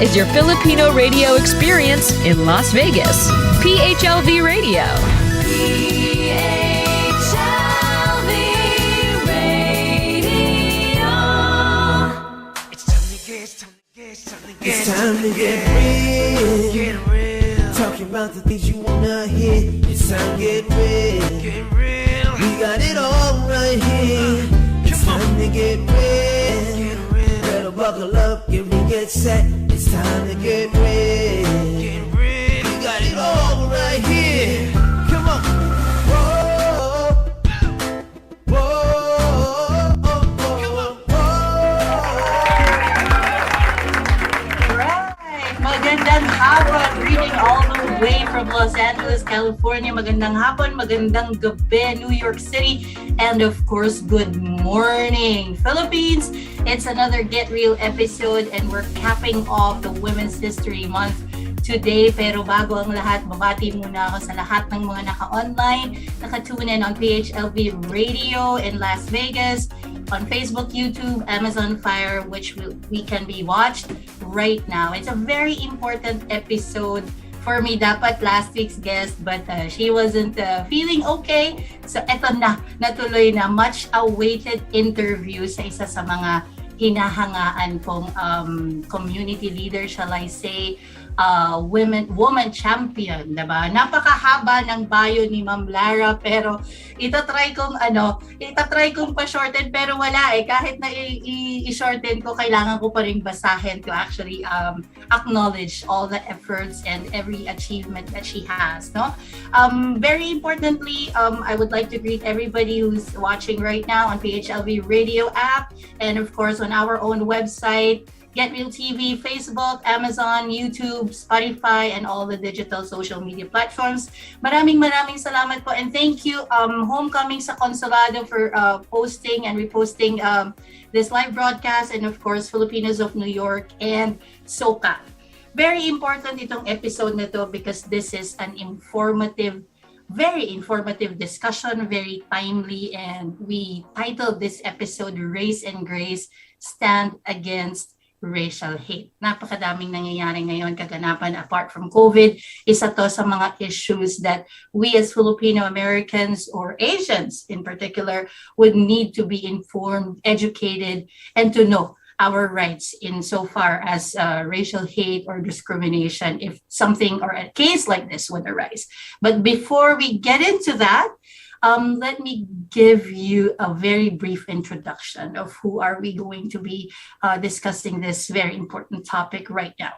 is your Filipino radio experience in Las Vegas. PHLV Radio. PHLV Radio. It's time to get real. Get real. Talking about the things you wanna hear. It's time to get real. Get real. We got it all right here. It's time to get real. Get real. Better buckle up, get set. It's time to get real. Get real. We got it all right here. Come on. Whoa. Whoa. Magandang hapon, greeting all the way from Los Angeles, California. Magandang hapon, magandang gabi, New York City, and of course, good morning, Philippines. It's another Get Real episode and we're capping off the Women's History Month today. Pero bago ang lahat, babati muna ako sa lahat ng mga naka-online, naka-tune in on PHLV Radio in Las Vegas, on Facebook, YouTube, Amazon Fire, which we can be watched right now. It's a very important episode for me. Dapat last week's guest, but she wasn't feeling okay. So eto na, natuloy na, much awaited interview sa isa sa mga hinahangaan kong community leader, shall I say, woman champion, diba? Napakahaba ng bio ni Ma'am Lara, pero itatry kong pa-shorten, pero wala kahit na i-shorten ko, kailangan ko pa rin basahin to actually acknowledge all the efforts and every achievement that she has, no? Very importantly, I would like to greet everybody who's watching right now on PHLV Radio app, and of course on our own website, Get Real TV, Facebook, Amazon, YouTube, Spotify, and all the digital social media platforms. Maraming salamat po, and thank you Homecoming sa Consulado for posting and reposting this live broadcast, and of course Filipinos of New York and SoCa. Very important itong episode na to because this is an very informative discussion, very timely, and we titled this episode Race and Grace, Stand Against Racial Hate. Napakadaming nangyayari ngayon, kaganapan apart from COVID. Isa to sa mga issues that we as Filipino Americans or Asians in particular would need to be informed, educated, and to know our rights in so far as racial hate or discrimination if something or a case like this would arise. But before we get into that, let me give you a very brief introduction of who are we going to be discussing this very important topic right now.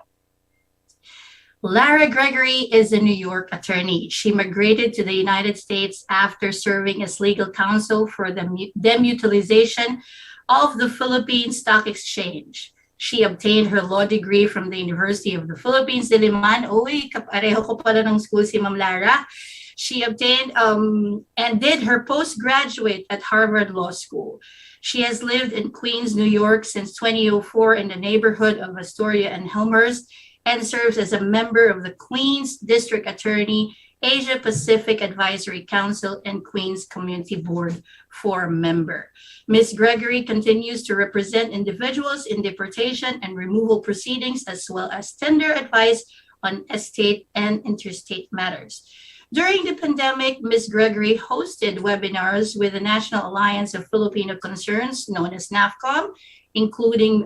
Lara Gregory is a New York attorney. She migrated to the United States after serving as legal counsel for the demutualization of the Philippine Stock Exchange. She obtained her law degree from the University of the Philippines, Diliman. Uy, kapareho ko pala ng school si Ma'am Lara. She obtained and did her postgraduate at Harvard Law School. She has lived in Queens, New York since 2004 in the neighborhood of Astoria and Elmhurst, and serves as a member of the Queens District Attorney, Asia Pacific Advisory Council, and Queens Community Board for member. Ms. Gregory continues to represent individuals in deportation and removal proceedings, as well as tender advice on estate and interstate matters. During the pandemic, Ms. Gregory hosted webinars with the National Alliance of Filipino Concerns, known as NAFCOM, including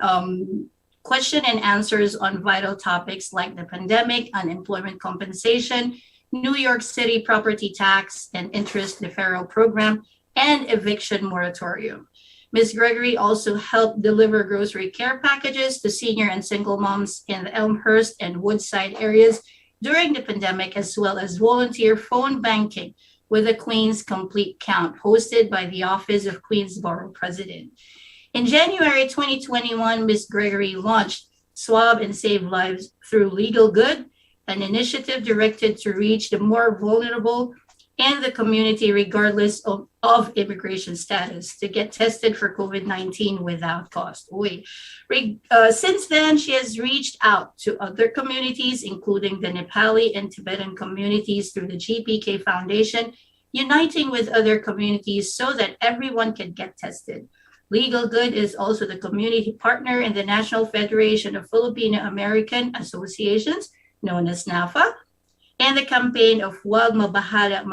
question and answers on vital topics like the pandemic, unemployment compensation, New York City property tax and interest deferral program, and eviction moratorium. Ms. Gregory also helped deliver grocery care packages to senior and single moms in the Elmhurst and Woodside areas during the pandemic, as well as volunteer phone banking with the Queens Complete Count, hosted by the Office of Queens Borough President. In January 2021, Ms. Gregory launched Swab and Save Lives Through Legal Good, an initiative directed to reach the more vulnerable in the community regardless of immigration status to get tested for COVID-19 without cost. Since then, she has reached out to other communities, including the Nepali and Tibetan communities through the GPK Foundation, uniting with other communities so that everyone can get tested. Legal Good is also the community partner in the National Federation of Filipino American Associations, known as NAFA, and the campaign of Huwag Mabahala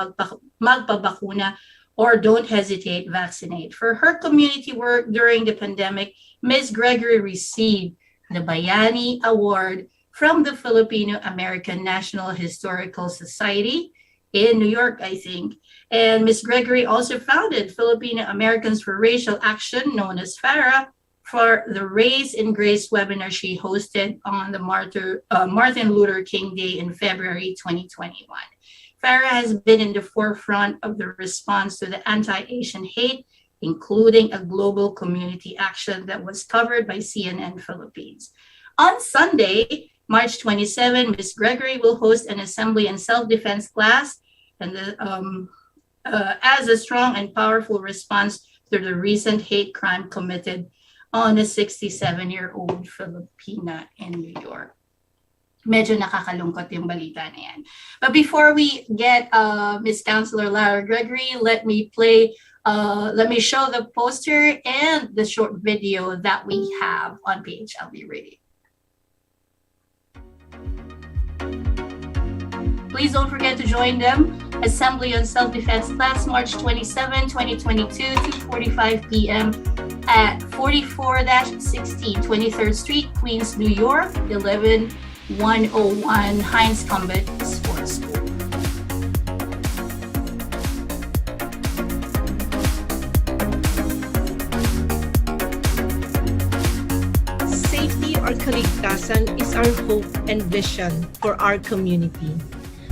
Magpabakuna or Don't Hesitate Vaccinate. For her community work during the pandemic, Ms. Gregory received the Bayani Award from the Filipino American National Historical Society in New York, I think. And Ms. Gregory also founded Filipino Americans for Racial Action, known as FARA, for the Race in Grace webinar she hosted on the Martin Luther King Day in February 2021. FARA has been in the forefront of the response to the anti-Asian hate, including a global community action that was covered by CNN Philippines. On Sunday, March 27, Ms. Gregory will host an assembly and self-defense class and as a strong and powerful response to the recent hate crime committed on a 67-year-old Filipina in New York. Medyo nakakalungkot yung balita na yan. But before we get Ms. Councilor Lara Gregory, let me show the poster and the short video that we have on PHLV Radio. Please don't forget to join them. Assembly on Self-Defense class, March 27, 2022, 2:45 p.m. at 44-16 23rd Street, Queens, New York, 11101 Heinz Combat Sports School. Safety or kaligtasan is our hope and vision for our community.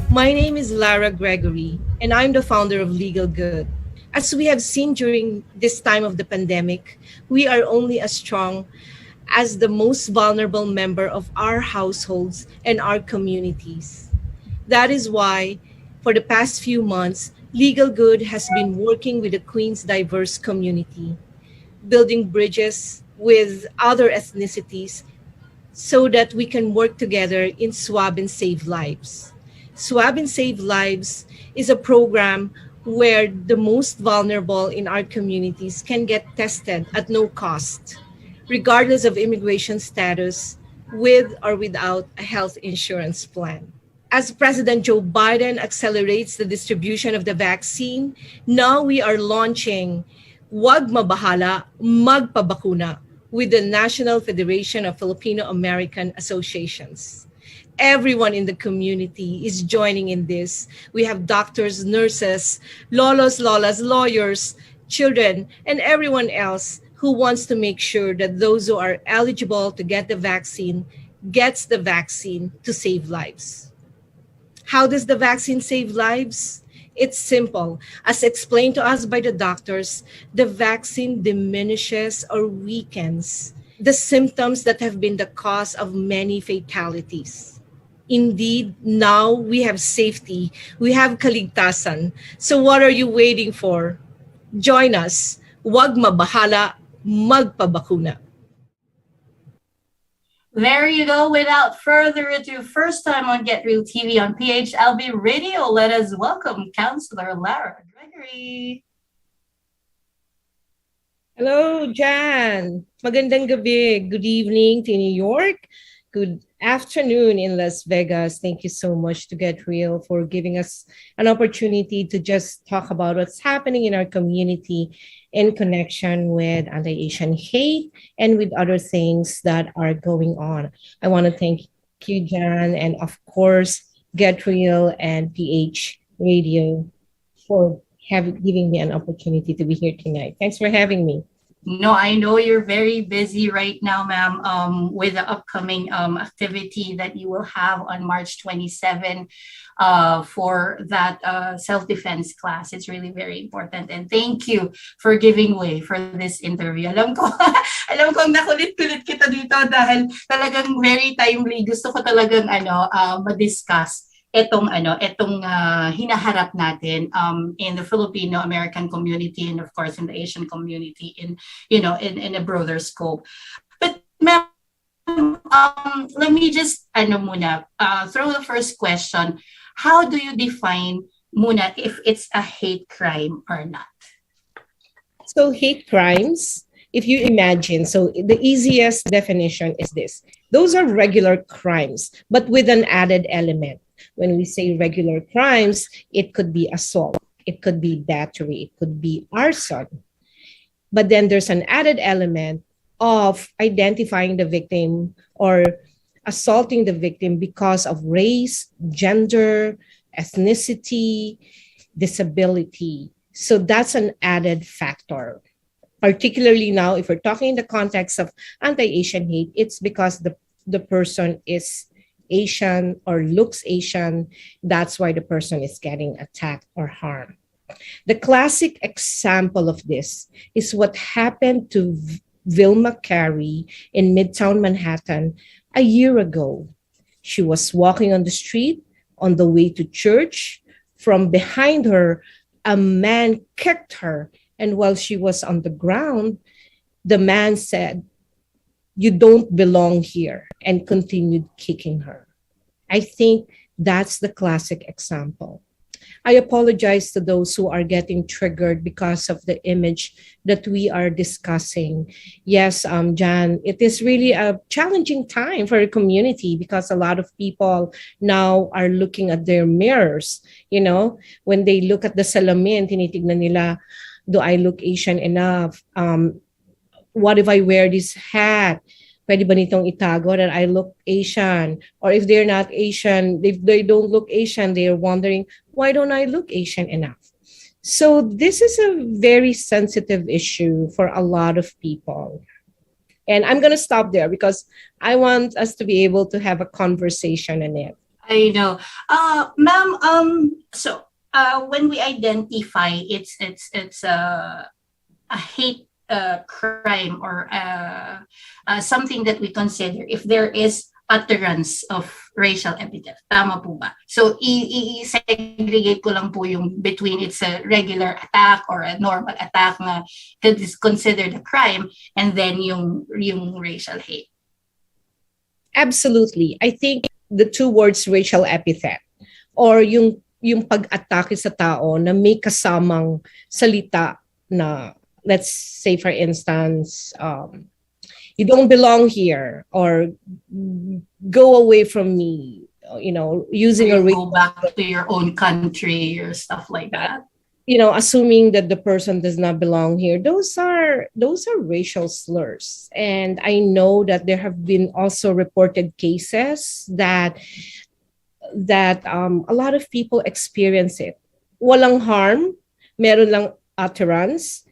My name is Lara Gregory, and I'm the founder of Legal Good. As we have seen during this time of the pandemic, we are only as strong as the most vulnerable member of our households and our communities. That is why, for the past few months, Legal Good has been working with the Queen's diverse community, building bridges with other ethnicities so that we can work together in Swab and Save Lives. Swab and Save Lives is a program where the most vulnerable in our communities can get tested at no cost, regardless of immigration status, with or without a health insurance plan. As President Joe Biden accelerates the distribution of the vaccine, now we are launching Huwag Mabahala Magpabakuna with the National Federation of Filipino American Associations. Everyone in the community is joining in this. We have doctors, nurses, lolos, lolas, lawyers, children, and everyone else who wants to make sure that those who are eligible to get the vaccine gets the vaccine to save lives. How does the vaccine save lives? It's simple. As explained to us by the doctors, the vaccine diminishes or weakens the symptoms that have been the cause of many fatalities. Indeed, now we have safety, we have kaligtasan. So what are you waiting for? Join us. Huwag mabahala, magpabakuna. There you go. Without further ado, first time on Get Real TV on PHLV Radio, let us welcome Councilor Lara Gregory. Hello, Jan. Magandang gabi. Good evening to New York. Good afternoon in Las Vegas. Thank you so much to Get Real for giving us an opportunity to just talk about what's happening in our community in connection with anti-Asian hate and with other things that are going on. I want to thank you, Jan, and of course, Get Real and PH Radio for giving me an opportunity to be here tonight. Thanks for having me. No, I know you're very busy right now, ma'am, with the upcoming activity that you will have on March 27 for that self-defense class. It's really very important. And thank you for giving way for this interview. Alam ko ang nakulit-kulit kita dito dahil talagang very timely. Gusto ko talagang ma-discuss etong hinaharap natin in the Filipino American community and of course in the Asian community in a broader scope. But ma'am, let me just throw the first question. How do you define muna if it's a hate crime or not? So hate crimes if you imagine, so the easiest definition is this: those are regular crimes, but with an added element. When we say regular crimes, it could be assault, it could be battery, it could be arson. But then there's an added element of identifying the victim or assaulting the victim because of race, gender, ethnicity, disability. So that's an added factor. Particularly now, if we're talking in the context of anti-Asian hate, it's because the person is Asian or looks Asian. That's why the person is getting attacked or harmed. The classic example of this is what happened to Vilma Carey in Midtown Manhattan a year ago. She was walking on the street on the way to church. From behind her, a man kicked her. And while she was on the ground, the man said, "You don't belong here," and continued kicking her. I think that's the classic example. I apologize to those who are getting triggered because of the image that we are discussing. Yes, Jan, it is really a challenging time for the community because a lot of people now are looking at their mirrors. You know, when they look at the salamin, tinitignan nila, do I look Asian enough? What if I wear this hat? Pwede ba nitong itago that I look Asian? Or if they're not Asian, if they don't look Asian, they're wondering, why don't I look Asian enough? So this is a very sensitive issue for a lot of people. And I'm going to stop there because I want us to be able to have a conversation on it. I know. Ma'am, when we identify it's a hate crime or something that we consider if there is utterance of racial epithet. Tama po ba? So, i-segregate ko lang po yung between it's a regular attack or a normal attack na that is considered a crime and then yung racial hate. Absolutely. I think the two words racial epithet or yung pag-atake sa tao na may kasamang salita na, let's say for instance, you don't belong here or go away from me, you know, using a go back to your own country or stuff like that. You know, assuming that the person does not belong here. Those are racial slurs. And I know that there have been also reported cases that a lot of people experience it. Walang harm, meron lang utterance.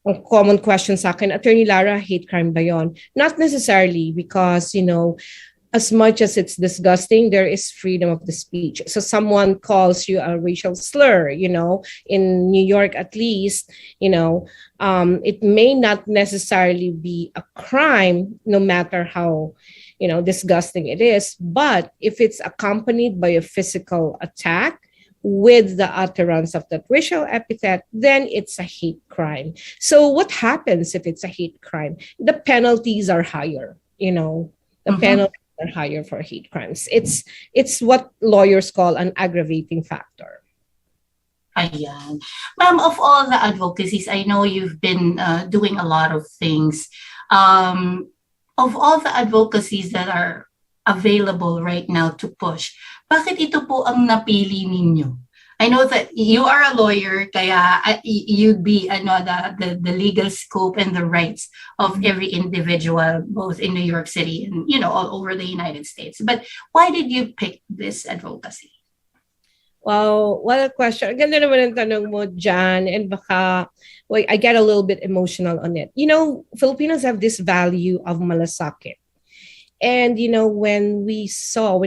A common question sa akin, Attorney Lara, hate crime ba yon? Not necessarily because, you know, as much as it's disgusting, there is freedom of the speech. So someone calls you a racial slur, you know, in New York at least, you know, it may not necessarily be a crime no matter how, you know, disgusting it is. But if it's accompanied by a physical attack, with the utterance of that racial epithet, then it's a hate crime. So what happens if it's a hate crime? The penalties are higher, you know, the penalties are higher for hate crimes. It's what lawyers call an aggravating factor. Ayan. Ma'am, of all the advocacies, I know you've been doing a lot of things. Of all the advocacies that are available right now to push, bakit ito po ang napili ninyo? I know that you are a lawyer, kaya you'd be the legal scope and the rights of every individual, both in New York City and, you know, all over the United States. But why did you pick this advocacy? Wow, what a question. Ganda naman ang tanong mo, Jan, and baka, wait, I get a little bit emotional on it. You know, Filipinos have this value of malasakit. And, you know, when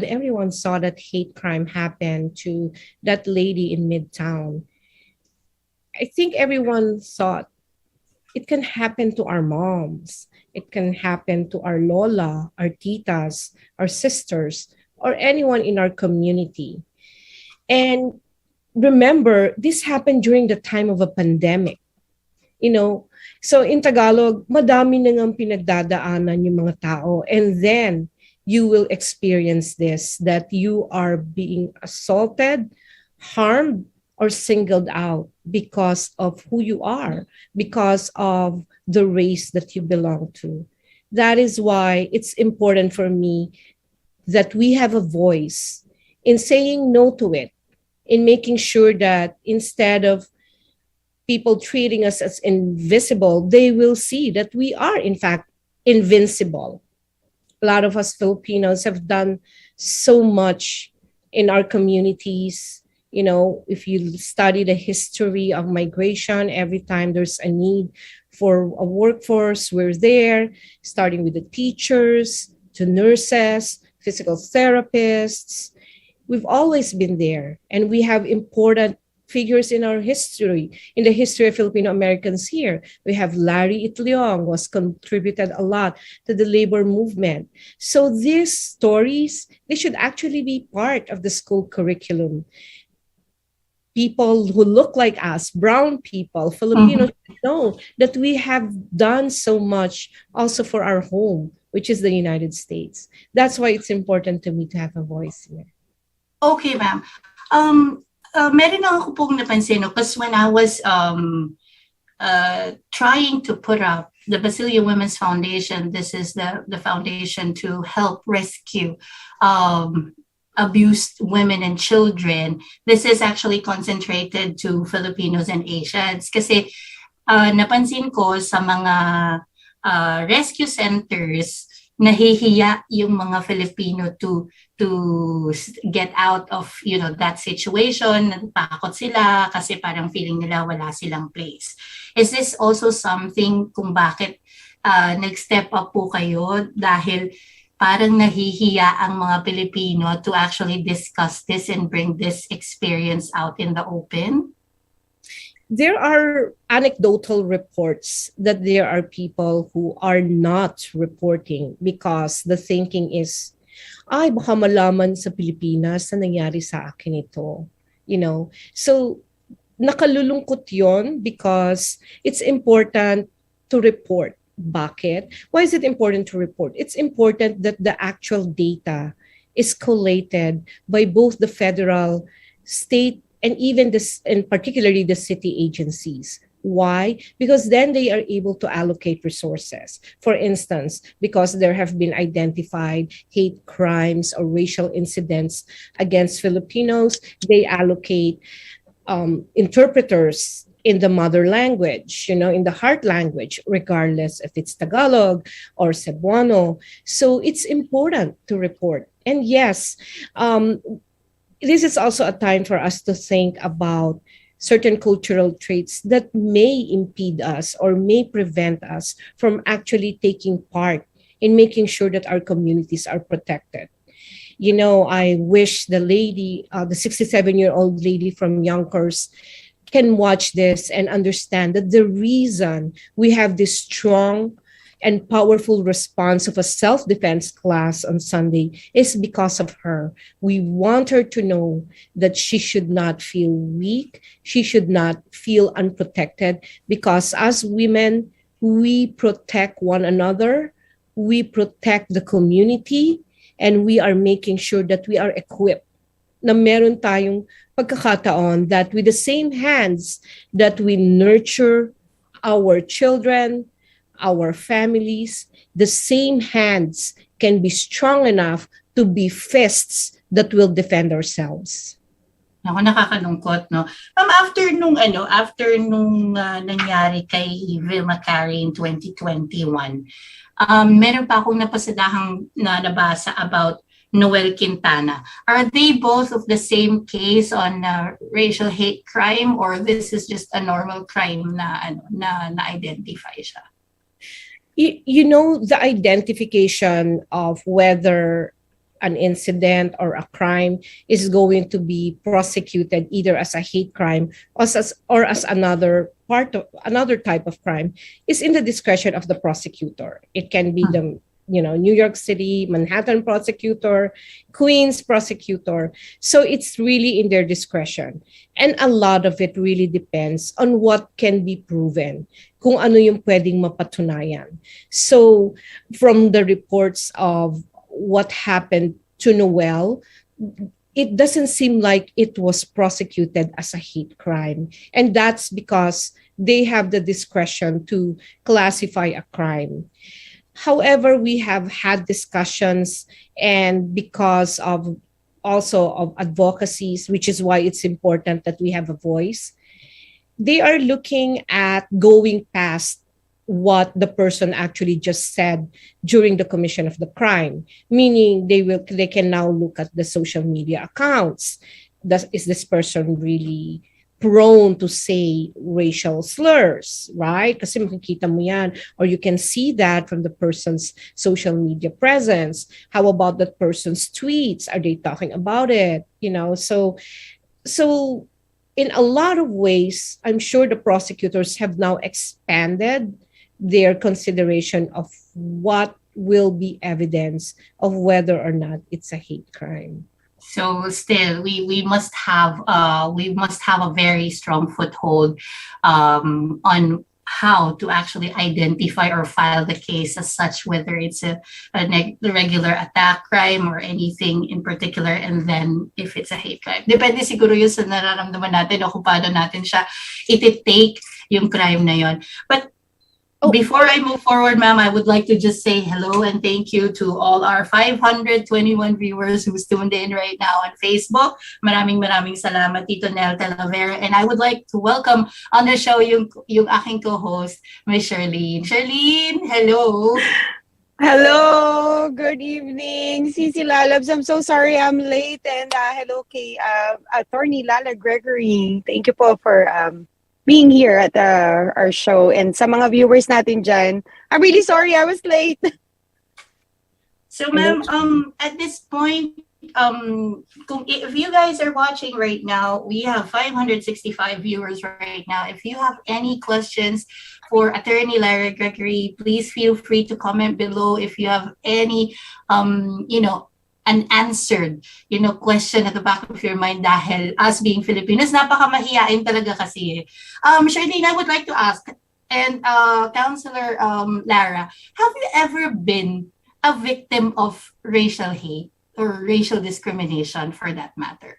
everyone saw that hate crime happen to that lady in Midtown, I think everyone thought it can happen to our moms. It can happen to our lola, our titas, our sisters, or anyone in our community. And remember, this happened during the time of a pandemic. You know, so in Tagalog, madami na ngang pinagdadaanan yung mga tao. And then you will experience this, that you are being assaulted, harmed, or singled out because of who you are, because of the race that you belong to. That is why it's important for me that we have a voice in saying no to it, in making sure that instead of people treating us as invisible, they will see that we are, in fact, invincible. A lot of us Filipinos have done so much in our communities. You know, if you study the history of migration, every time there's a need for a workforce, we're there, starting with the teachers, to nurses, physical therapists. We've always been there, and we have important figures in our history, in the history of Filipino Americans here. We have Larry Itliong, was contributed a lot to the labor movement. So these stories, they should actually be part of the school curriculum. People who look like us, brown people, Filipinos, should know that we have done so much also for our home, which is the United States. That's why it's important to me to have a voice here. Okay, ma'am. Meron lang ako pong napansin, no? Because when I was trying to put up the Basilia Women's Foundation, this is the foundation to help rescue abused women and children. This is actually concentrated to Filipinos and Asians. Kasi napansin ko sa mga rescue centers, nahihiya yung mga Filipino to get out of, you know, that situation. Natakot sila kasi parang feeling nila wala silang place. Is this also something kung bakit nag-step up po kayo dahil parang nahihiya ang mga Pilipino to actually discuss this and bring this experience out in the open? There are anecdotal reports that there are people who are not reporting because the thinking is, ay, baka malaman sa Pilipinas na nangyari sa akin ito. You know, so nakalulungkot yon because it's important to report. Bakit? Why is it important to report? It's important that the actual data is collated by both the federal, state, and even this, and particularly the city agencies. Why? Because then they are able to allocate resources. For instance, because there have been identified hate crimes or racial incidents against Filipinos, they allocate interpreters in the mother language, you know, in the heart language, regardless if it's Tagalog or Cebuano. So it's important to report. And yes, this is also a time for us to think about certain cultural traits that may impede us or may prevent us from actually taking part in making sure that our communities are protected. You know, I wish the lady, the 67-year-old lady from Yonkers, can watch this and understand that the reason we have this strong and powerful response of a self-defense class on Sunday is because of her. We want her to know that she should not feel weak. She should not feel unprotected, because as women, we protect one another, we protect the community, and we are making sure that we are equipped, na meron tayong pagkakataon that with the same hands that we nurture our children, our families, the same hands can be strong enough to be fists that will defend ourselves. Ako, nakakalungkot, no? After nung nangyari kay Vilma Carey in 2021, meron pa akong napasadahang nabasa about Noel Quintana. Are they both of the same case on racial hate crime, or this is just a normal crime na identify siya? You know, the identification of whether an incident or a crime is going to be prosecuted either as a hate crime or as another type of crime is in the discretion of the prosecutor. It can be the New York City, Manhattan prosecutor, Queens prosecutor. So it's really in their discretion. And a lot of it really depends on what can be proven, kung ano yung pwedeng mapatunayan. So from the reports of what happened to Noel, it doesn't seem like it was prosecuted as a hate crime. And that's because they have the discretion to classify a crime. However, we have had discussions, and because of also of advocacies, which is why it's important that we have a voice, they are looking at going past what the person actually just said during the commission of the crime, meaning they can now look at the social media accounts. Is this person really prone to say racial slurs, right? Kasi makikita mo yan, or you can see that from the person's social media presence. How about that person's tweets? Are they talking about it? So in a lot of ways, I'm sure the prosecutors have now expanded their consideration of what will be evidence of whether or not it's a hate crime. So still, we must have a very strong foothold on how to actually identify or file the case as such, whether it's a regular attack crime or anything in particular, and then if it's a hate crime. Depende siguro yun sa nararamdaman natin o kung paano natin siya iti-take yung crime na yun. But before I move forward, ma'am, I would like to just say hello and thank you to all our 521 viewers who's tuned in right now on Facebook. Maraming salamat, Tito Nel Talavera. And I would like to welcome on the show yung aking co-host, Miss Sherlene. Sherlene, hello. Hello, good evening, Cici Lalabs. I'm so sorry I'm late. And hello kay Attorney Lara Gregory. Thank you po for being here at our show, and sa mga viewers natin dyan, I'm really sorry I was late. So ma'am, at this point, if you guys are watching right now, we have 565 viewers right now. If you have any questions for Attorney Lara Gregory, please feel free to comment below. If you have any, unanswered, question at the back of your mind, dahil us being Filipinos, napakamahiyain talaga kasi. Sherlene, I would like to ask, and Counselor Lara, have you ever been a victim of racial hate or racial discrimination for that matter?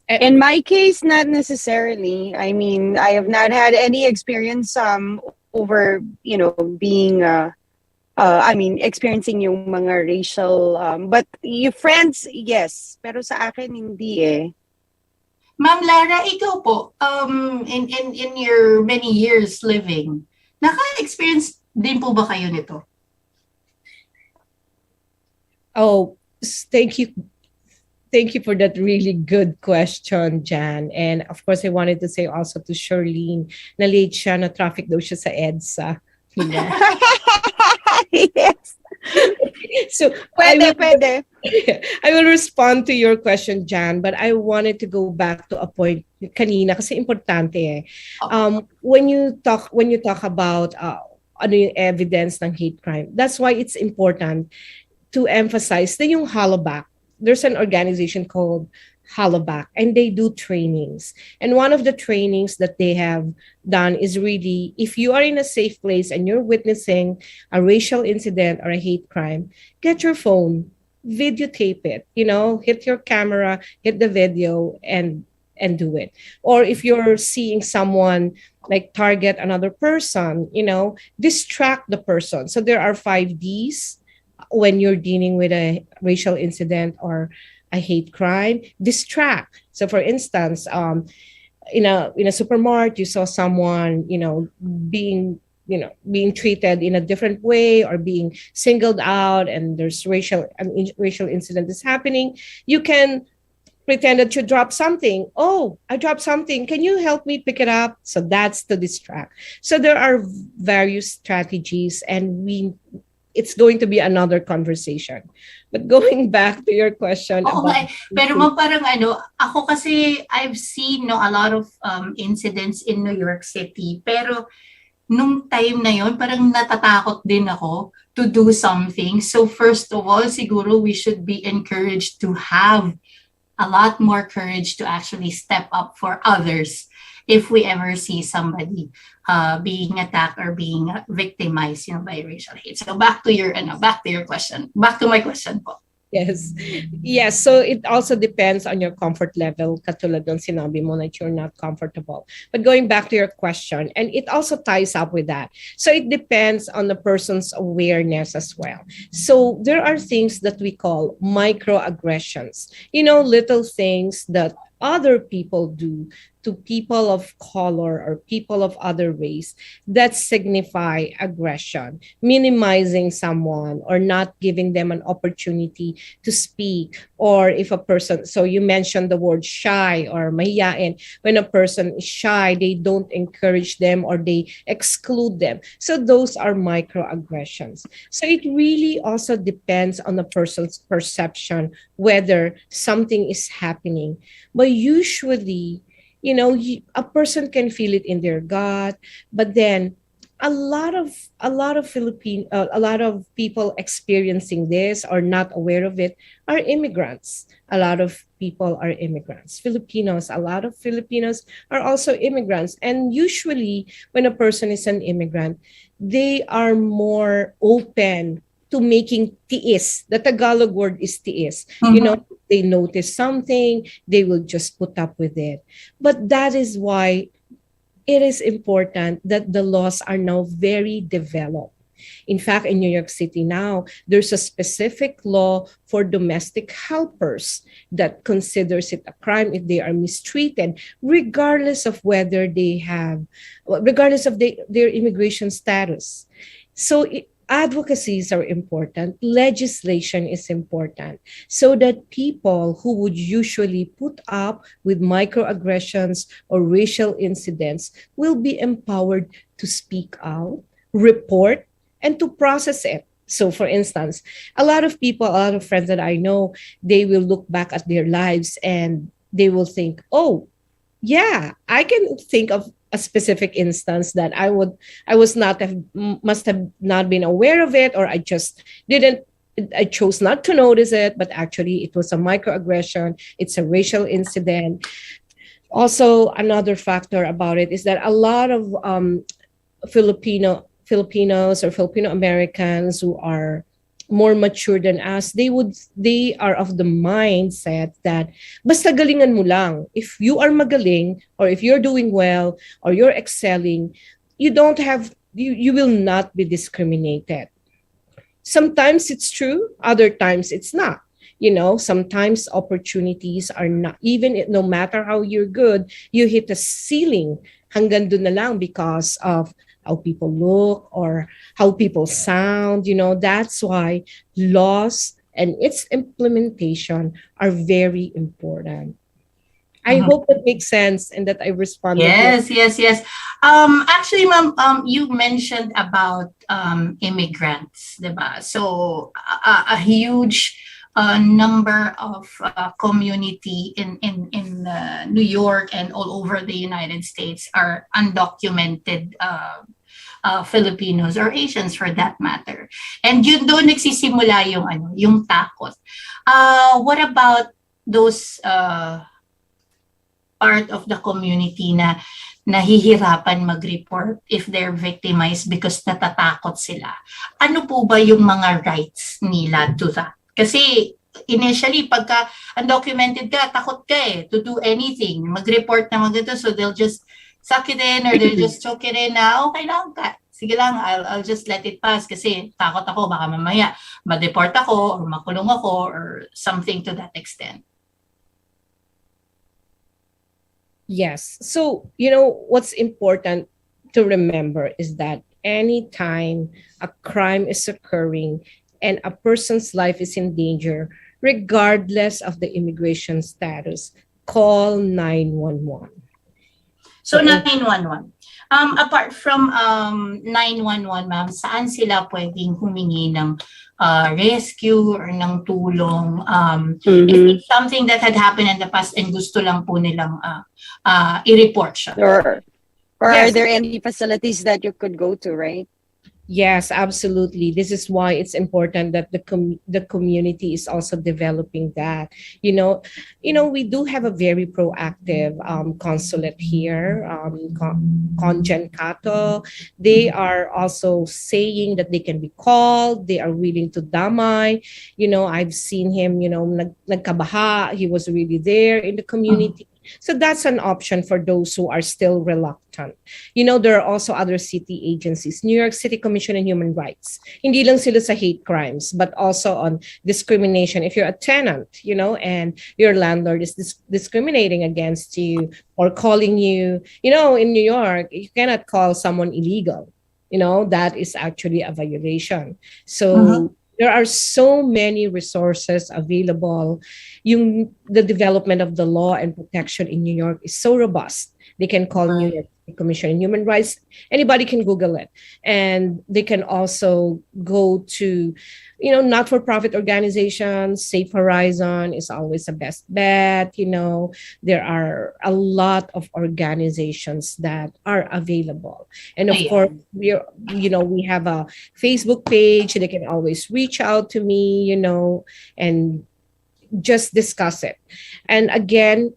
In my case, not necessarily. I mean, I have not had any experience over, being experiencing yung mga racial, but your friends, yes. Pero sa akin, hindi eh. Ma'am Lara, ikaw po, in your many years living, naka-experience din po ba kayo nito? Oh, thank you. Thank you for that really good question, Jan. And of course, I wanted to say also to Sherlene, na late siya, na traffic daw siya sa EDSA. Yes. So pwede. I will respond to your question, Jan, but I wanted to go back to a point kanina kasi importante eh. When you talk about yung evidence ng hate crime, that's why it's important to emphasize na yung hollaback. There's an organization called Hollaback, and they do trainings. And one of the trainings that they have done is really, if you are in a safe place and you're witnessing a racial incident or a hate crime, get your phone, videotape it, hit your camera, hit the video and do it. Or if you're seeing someone like target another person, distract the person. So there are 5 Ds when you're dealing with a racial incident or a hate crime. Distract. So for instance, in a supermarket, you saw someone, being treated in a different way or being singled out, and there's racial incident is happening. You can pretend that you dropped something. Oh, I dropped something. Can you help me pick it up? So that's to distract. So there are various strategies, and it's going to be another conversation. But going back to your question about... Pero parang ako kasi I've seen a lot of incidents in New York City. Pero nung time na yon, parang natatakot din ako to do something. So first of all, siguro we should be encouraged to have a lot more courage to actually step up for others if we ever see somebody being attacked or being victimized by racial hate. So back to your question. Back to my question po. Yes. Yes. So it also depends on your comfort level. Katulad ng sinabi mo that you're not comfortable. But going back to your question, and it also ties up with that. So it depends on the person's awareness as well. So there are things that we call microaggressions, little things that other people do to people of color or people of other race that signify aggression, minimizing someone or not giving them an opportunity to speak. Or if a person, so you mentioned the word shy or mahiyain, when a person is shy, they don't encourage them or they exclude them. So those are microaggressions. So it really also depends on the person's perception whether something is happening. But usually, a person can feel it in their gut, but then a lot of people experiencing this or not aware of it are immigrants. A lot of people are immigrants. Filipinos, a lot of Filipinos are also immigrants. And usually when a person is an immigrant, they are more open to making tiis. The Tagalog word is tiis. They notice something, they will just put up with it. But that is why it is important that the laws are now very developed. In fact, in New York City now, there's a specific law for domestic helpers that considers it a crime if they are mistreated, regardless of whether regardless of their immigration status. So advocacies are important, legislation is important, so that people who would usually put up with microaggressions or racial incidents will be empowered to speak out, report, and to process it. So for instance, a lot of friends that I know, they will look back at their lives and they will think, oh, yeah, I can think of a specific instance that must have not been aware of it, or I chose not to notice it, but actually it was a microaggression, it's a racial incident. Also, another factor about it is that a lot of Filipinos or Filipino Americans who are more mature than us, they are of the mindset that basta galingan mo lang. If you are magaling, or if you're doing well, or you're excelling, you will not be discriminated. Sometimes it's true, other times it's not. Sometimes opportunities are not, even no matter how you're good, you hit a ceiling. Hanggang doon na lang because of how people look or how people sound. That's why laws and its implementation are very important. I hope that makes sense and that I responded. Yes. Actually, ma'am, you mentioned about immigrants, diba? So a huge number of community in New York and all over the United States are undocumented Filipinos or Asians for that matter. And yun doon nagsisimula yung takot. What about those part of the community na nahihirapan mag-report if they're victimized because natatakot sila? Ano po ba yung mga rights nila to that? Kasi initially, pagka undocumented ka, takot ka to do anything. Mag-report na magito, so they'll just suck it in or they'll just choke it in na, okay lang ka. Sige lang, I'll just let it pass kasi takot ako, baka mamaya ma-deport ako or makulong ako or something to that extent. Yes. So, what's important to remember is that anytime a crime is occurring and a person's life is in danger, regardless of the immigration status, call 911. So 911. Apart from 911, ma'am, saan sila pwedeng humingi ng rescue or ng tulong? If it's something that had happened in the past and gusto lang po nilang i-report siya. Or yes. Are there any facilities that you could go to, right? Yes, absolutely. This is why it's important that the community is also developing that. You know, we do have a very proactive consulate here, Congencato. They are also saying that they can be called. They are willing to damay. I've seen him. Nagkabaha. He was really there in the community. So that's an option for those who are still reluctant. There are also other city agencies, New York City Commission on Human Rights. Hindi lang sila sa hate crimes, but also on discrimination. If you're a tenant, and your landlord is discriminating against you or calling you, in New York, you cannot call someone illegal. That is actually a violation. So there are so many resources available. The development of the law and protection in New York is so robust. They can call New York Commission on Human Rights. Anybody can Google it. And they can also go to, not-for-profit organizations. Safe Horizon is always the best bet. There are a lot of organizations that are available. And of course, we have a Facebook page. They can always reach out to me, and just discuss it. And again,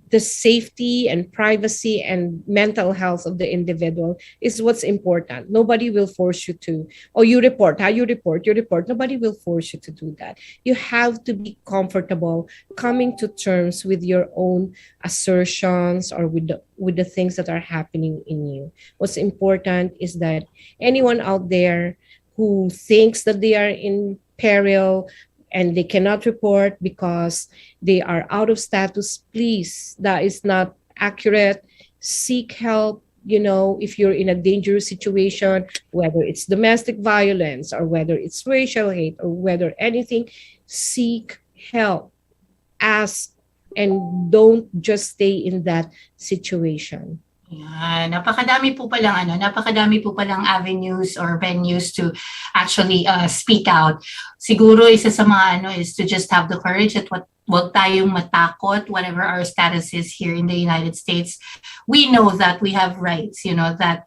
the safety and privacy and mental health of the individual is what's important. Nobody will force you to, you report. Nobody will force you to do that. You have to be comfortable coming to terms with your own assertions or with the things that are happening in you. What's important is that anyone out there who thinks that they are in peril and they cannot report because they are out of status, please, that is not accurate. Seek help. If you're in a dangerous situation, whether it's domestic violence or whether it's racial hate or whether anything, seek help. Ask, and don't just stay in that situation. Yeah, napakadami po palang avenues or venues to actually speak out. Siguro isa sa mga is to just have the courage at wag tayong matakot whatever our status is here in the United States. We know that we have rights, that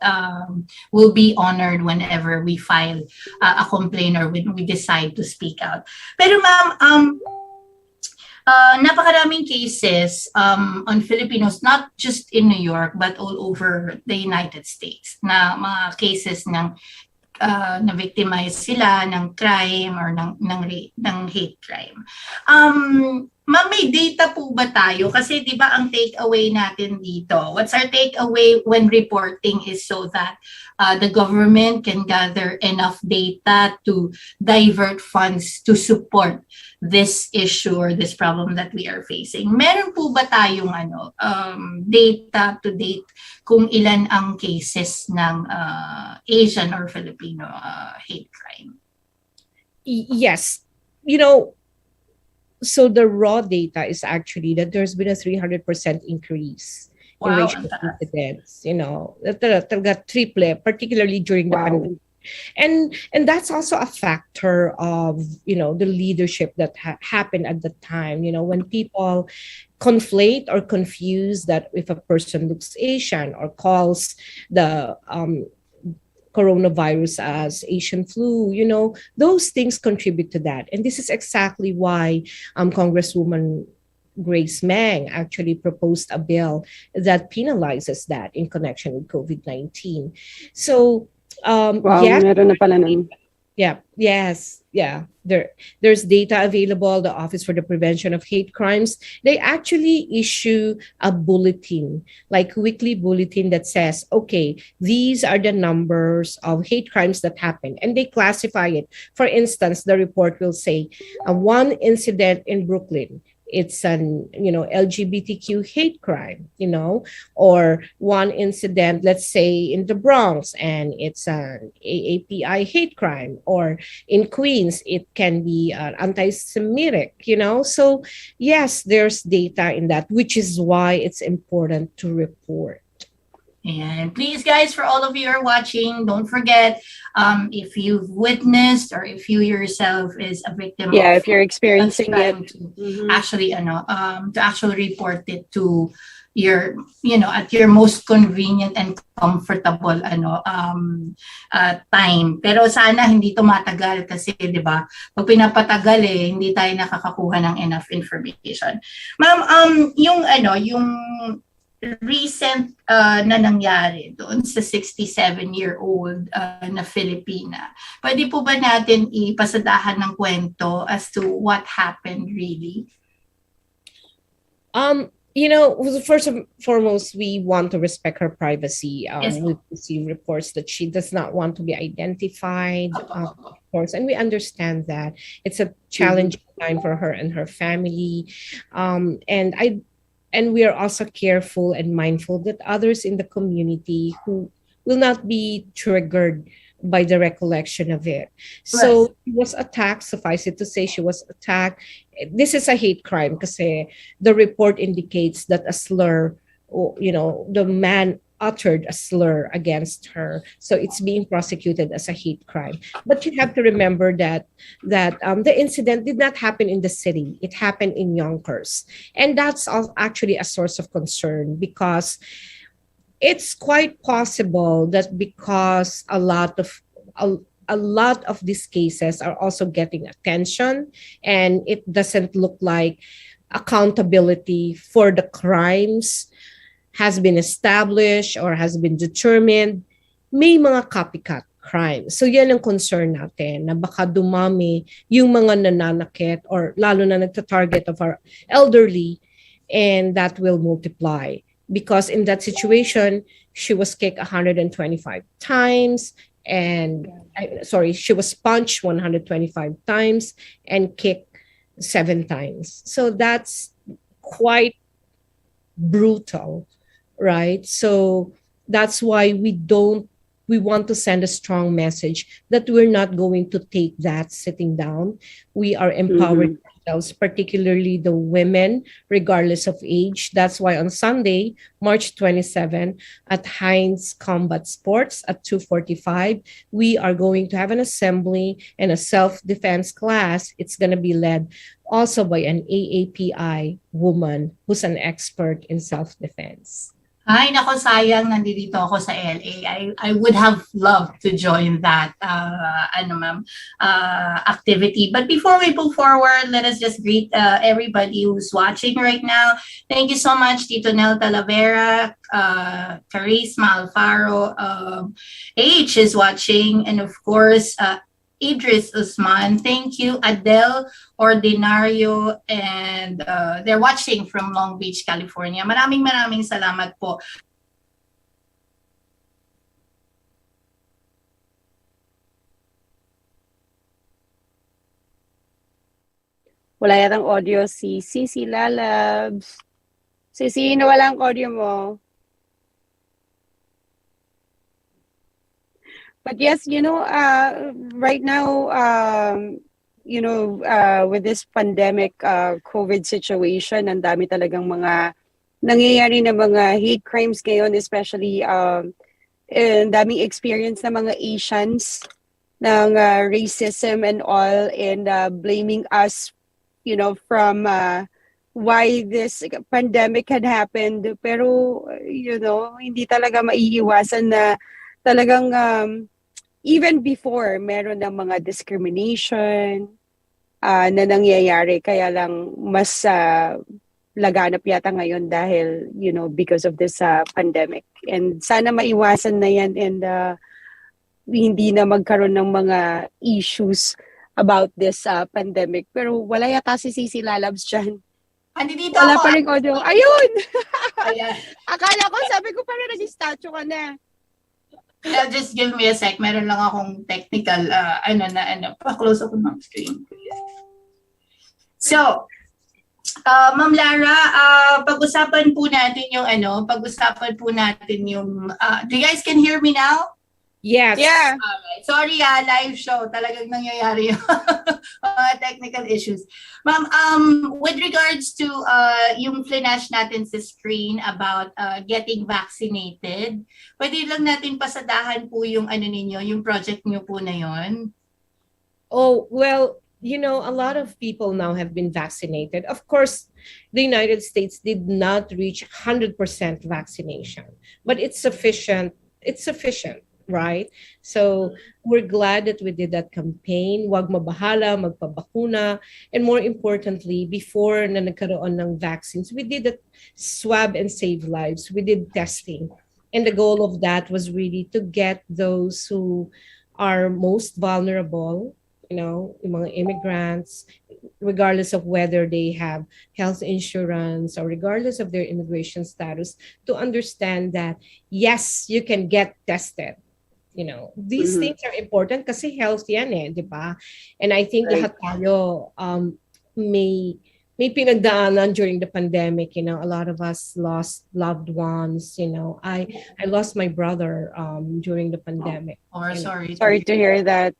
will be honored whenever we file a complaint or when we decide to speak out. Pero ma'am, napakaraming cases on Filipinos, not just in New York, but all over the United States, na mga cases ng na-victimize sila ng crime or ng hate crime. Ma'am, may data po ba tayo? Kasi di ba ang takeaway natin dito? What's our takeaway when reporting is so that the government can gather enough data to divert funds to support this issue or this problem that we are facing. Meron po ba tayong data to date kung ilan ang cases ng Asian or Filipino hate crime? Yes. So the raw data is actually that there's been a 300% increase in racial incidents. Talaga triple, particularly during the pandemic. And that's also a factor of the leadership that happened at the time. When people conflate or confuse that if a person looks Asian or calls the coronavirus as Asian flu, those things contribute to that. And this is exactly why Congresswoman Grace Meng actually proposed a bill that penalizes that in connection with COVID-19. So meron na pala nun. There's data available. The Office for the Prevention of Hate Crimes, they actually issue a bulletin, like weekly bulletin that says, okay, these are the numbers of hate crimes that happen, and they classify it. For instance, the report will say one incident in Brooklyn, it's an LGBTQ hate crime, or one incident, let's say in the Bronx, and it's an AAPI hate crime, or in Queens it can be anti-Semitic, so yes, there's data in that, which is why it's important to report. And please, guys, for all of you who are watching, don't forget, if you've witnessed or if you yourself is a victim, if you're experiencing it, to actually report it to at your most convenient and comfortable time. Pero sana hindi tumatagal kasi 'di ba? Pag pinapatagal hindi tayo nakakakuha ng enough information. Ma'am, yung recent na nangyari doon sa 67-year-old na Filipina. Pwede po ba natin ipasadahan ng kwento as to what happened really? First and foremost, we want to respect her privacy. Yes. We receive reports that she does not want to be identified, of course, and we understand that it's a challenging time for her and her family. And we are also careful and mindful that others in the community who will not be triggered by the recollection of it. So she was attacked. Suffice it to say, she was attacked. This is a hate crime kasi the report indicates that a slur, the man uttered a slur against her. So it's being prosecuted as a hate crime. But you have to remember that the incident did not happen in the city. It happened in Yonkers. And that's actually a source of concern because it's quite possible that because a lot of these cases are also getting attention and it doesn't look like accountability for the crimes has been established or has been determined, may mga copycat crimes. So yan ang concern natin na baka dumami yung mga nananakit or lalo na nagta-target of our elderly and that will multiply. Because in that situation, she was kicked 125 times and she was punched 125 times and kicked 7 times. So that's quite brutal, right? So that's why we want to send a strong message that we're not going to take that sitting down. We are empowering ourselves, particularly the women, regardless of age. That's why on Sunday, March 27, at Heinz Combat Sports at 2:45, we are going to have an assembly and a self-defense class. It's going to be led also by an AAPI woman who's an expert in self-defense. Ay, nako, sayang nandito ako sa LA. I would have loved to join that activity. But before we move forward, let us just greet everybody who's watching right now. Thank you so much, Tito Nel Talavera, Charisma Alfaro, H is watching, and of course, Idris Usman. Thank you, Adele Ordinario, and they're watching from Long Beach, California. Maraming salamat po. Wala yatang audio si Cici Lalabs. Cici, nawala ang audio mo. But yes, right now, with this pandemic, COVID situation, ang dami talagang mga nangyayari na mga hate crimes ngayon, especially ang daming experience na mga Asians ng racism and all, and blaming us, from why this pandemic had happened. Pero, hindi talaga maiiwasan na talagang even before, meron ng mga discrimination na nangyayari. Kaya lang mas laganap yata ngayon dahil, because of this pandemic. And sana maiwasan na yan and hindi na magkaroon ng mga issues about this pandemic. Pero wala yata si Cici Lalabs dyan. Andito Wala ako. pa rin audio. Ayun! Ayan. Akala ko, sabi ko parang nag-statue ka na. Just give me a sec. Meron lang akong technical, pa-close ako ng screen. So, Ma'am Lara, pag-usapan po natin yung do you guys can hear me now? Yes. Yeah. Alright. Sorry, live show. Talagang nangyayari yung mga technical issues. Ma'am, with regards to yung flash natin sa screen about getting vaccinated, pwede lang natin pasadahan po yung yung project niyo po na yon? Oh, well, a lot of people now have been vaccinated. Of course, the United States did not reach 100% vaccination, but it's sufficient. It's sufficient, right? So we're glad that we did that campaign. Wag mabahala, magpabakuna. And more importantly, before na nagkaroon ng vaccines, we did a swab and save lives. We did testing. And the goal of that was really to get those who are most vulnerable, yung mga immigrants, regardless of whether they have health insurance or regardless of their immigration status, to understand that, yes, you can get tested. These things are important kasi health yan di ba? And I think lahat tayo may pinagdaanan during the pandemic. A lot of us lost loved ones. I lost my brother during the pandemic. Sorry. Sorry to hear that.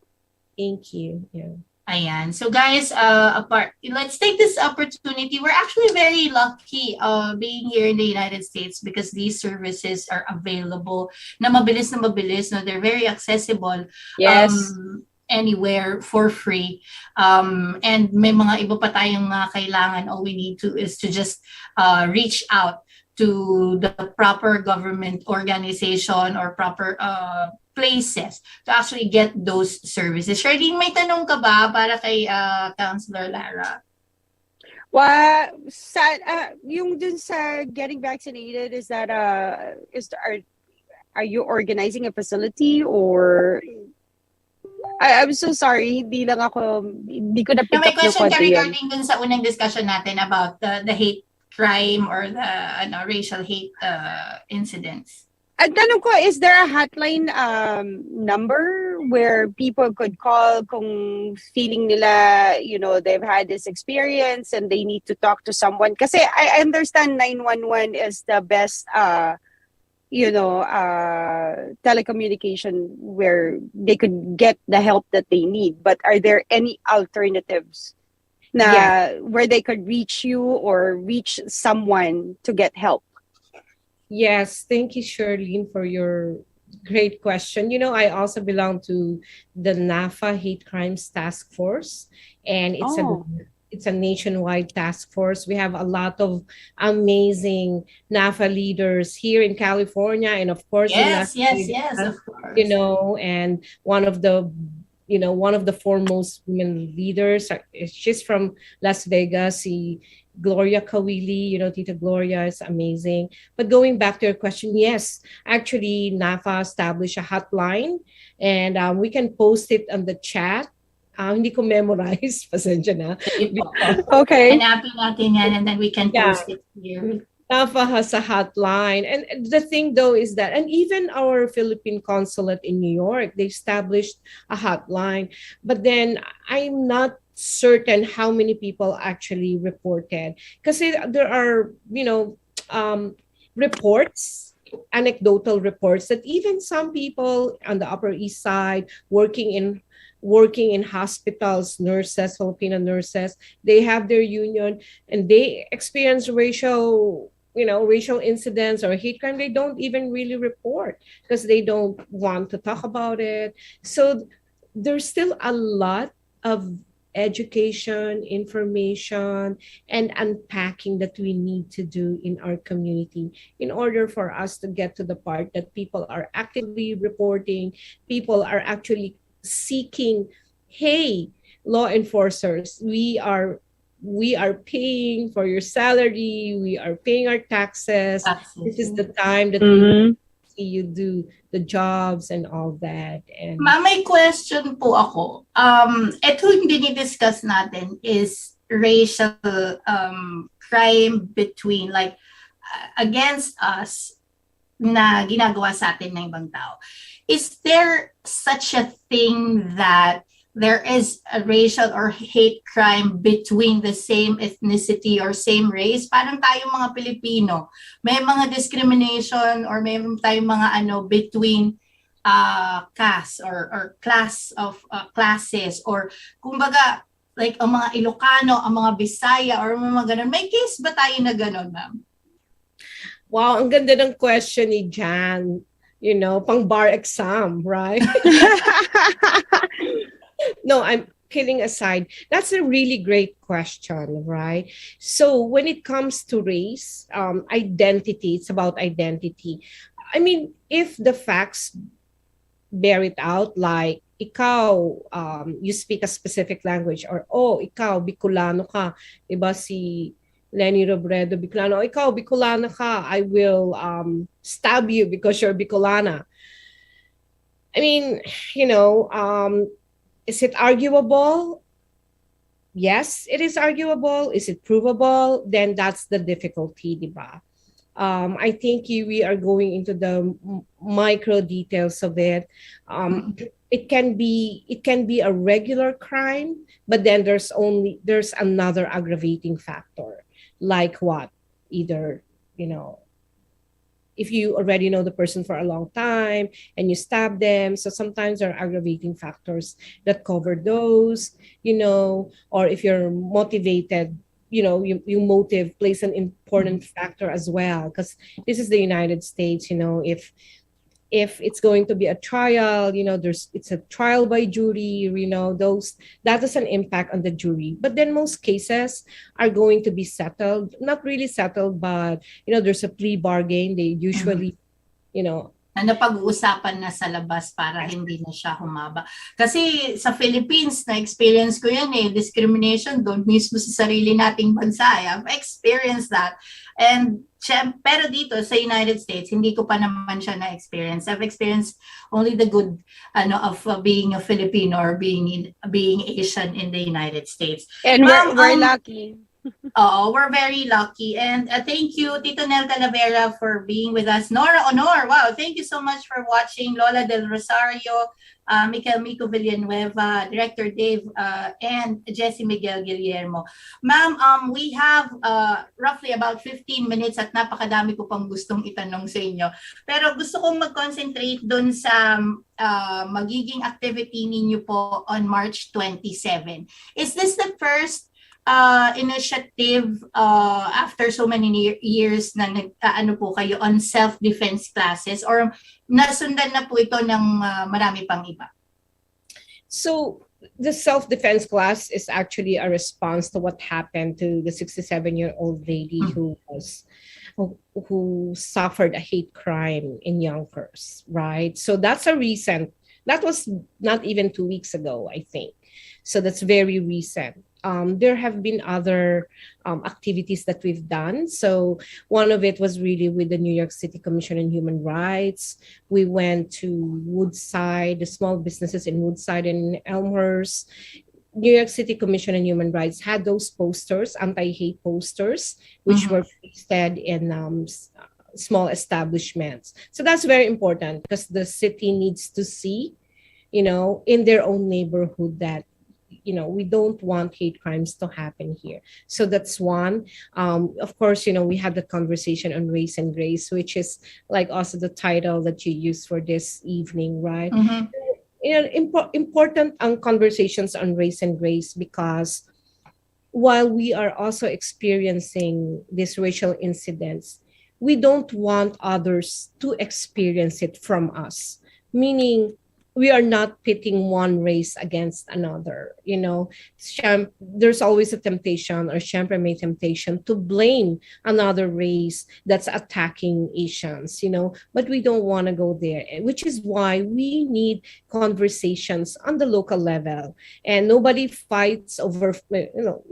Thank you. Yeah. Ayan. So guys, let's take this opportunity. We're actually very lucky being here in the United States because these services are available na mabilis. No? They're very accessible. Yes. Anywhere for free. And may mga iba pa tayong kailangan. All we need to is to just reach out to the proper government organization or proper places to actually get those services. Sherlene, may tanong ka ba para kay Councilor Lara? Yung dun sa getting vaccinated, is that are you organizing a facility or I'm so sorry, hindi ko na pick May up yung question ka kwento yun. regarding dun sa unang discussion natin about the hate crime or the racial hate incidents. Ang tanong ko, is there a hotline number where people could call kung feeling nila, they've had this experience and they need to talk to someone? Kasi I understand 911 is the best telecommunication where they could get the help that they need. But are there any alternatives where they could reach you or reach someone to get help? Yes, thank you, Sherlene, for your great question. I also belong to the NAFA Hate Crimes Task Force, and it's a nationwide task force. We have a lot of amazing NAFA leaders here in California, and of course, yes, of course. And one of the foremost women leaders. She's from Las Vegas. Gloria Kawili, Tita Gloria is amazing. But going back to your question, yes, actually NAFA established a hotline, and we can post it on the chat. Hindi ko memorize, pasensya na. Okay. Hanapin natin yan and then we can post it here. NAFA has a hotline. And the thing though is that, and even our Philippine consulate in New York, they established a hotline. But then I'm not certain how many people actually reported. Because there are, reports, anecdotal reports that even some people on the Upper East Side working in hospitals, nurses, Filipino nurses, they have their union and they experience racial incidents or hate crime. They don't even really report because they don't want to talk about it. So there's still a lot of education, information, and unpacking that we need to do in our community in order for us to get to the part that people are actively reporting, people are actually seeking, hey, law enforcers, we are paying for your salary, we are paying our taxes. This is the time that we see you do the jobs and all that. And may question po ako. Ito yung dinidiscuss natin is racial crime between against us na ginagawa sa atin ng ibang tao. Is there such a thing that there is a racial or hate crime between the same ethnicity or same race? Parang tayong mga Pilipino, may mga discrimination or may tayong mga between caste or class of classes, or kumbaga like ang mga Ilocano, ang mga Bisaya or mga ganun. May case ba tayo na ganun, ma'am? Wow, ang ganda ng question ni Jan. Pang bar exam, right? No, kidding aside, that's a really great question, right? So when it comes to race, identity, it's about identity. I mean, if the facts bear it out, like ikaw, you speak a specific language, or oh, ikaw, Bicolano ka, iba si Lenny Robredo, Bicolano, ikaw, Bicolana ka, I will stab you because you're Bicolana. I mean, you know, is it arguable? Yes, it is arguable. Is it provable? Then that's the difficulty, di ba? I think we are going into the micro details of it. It can be a regular crime, but then there's another aggravating factor, like what? Either, you know, if you already know the person for a long time and you stab them. So sometimes there are aggravating factors that cover those, you know, or if you're motivated, you know, you motive plays an important factor as well, because this is the United States, you know, if it's going to be a trial, you know, it's a trial by jury, you know, that has an impact on the jury. But then most cases are going to be settled, not really settled, but you know, there's a plea bargain. They usually, you know, na napag-uusapan na sa labas para hindi na siya humaba. Kasi sa Philippines, na-experience ko yan discrimination doon mismo sa sarili nating bansa. I've experienced that. And pero dito sa United States, hindi ko pa naman siya na-experience. I've experienced only the good of being a Filipino or being Asian in the United States. And we're lucky. We're very lucky. And thank you, Tito Nel Talavera, for being with us. Nora Honor, wow, thank you so much for watching. Lola Del Rosario, Michael Mico Villanueva, Director Dave, and Jessie Miguel Guillermo. Ma'am, we have roughly about 15 minutes at napakadami ko pang gustong itanong sa inyo. Pero gusto kong mag-concentrate dun sa magiging activity ninyo po on March 27. Is this the first initiative after so many years na ano po kayo on self-defense classes, or nasundan na po ito ng marami pang iba? So the self-defense class is actually a response to what happened to the 67-year-old lady who suffered a hate crime in Yonkers, right? So that was not even 2 weeks ago, I think. So that's very recent. There have been other activities that we've done. So one of it was really with the New York City Commission on Human Rights. We went to Woodside, the small businesses in Woodside and Elmhurst. New York City Commission on Human Rights had those posters, anti-hate posters, which were pasted in small establishments. So that's very important because the city needs to see, you know, in their own neighborhood that, you know, we don't want hate crimes to happen here. So that's one. Of course, you know, we had the conversation on race and grace, which is like also the title that you use for this evening, right? You know, important conversations on race and grace, because while we are also experiencing these racial incidents, we don't want others to experience it from us. Meaning, we are not pitting one race against another. You know, there's always a temptation, or Siyempre may temptation, to blame another race that's attacking Asians, you know, but we don't want to go there, which is why we need conversations on the local level. And nobody fights over, you know,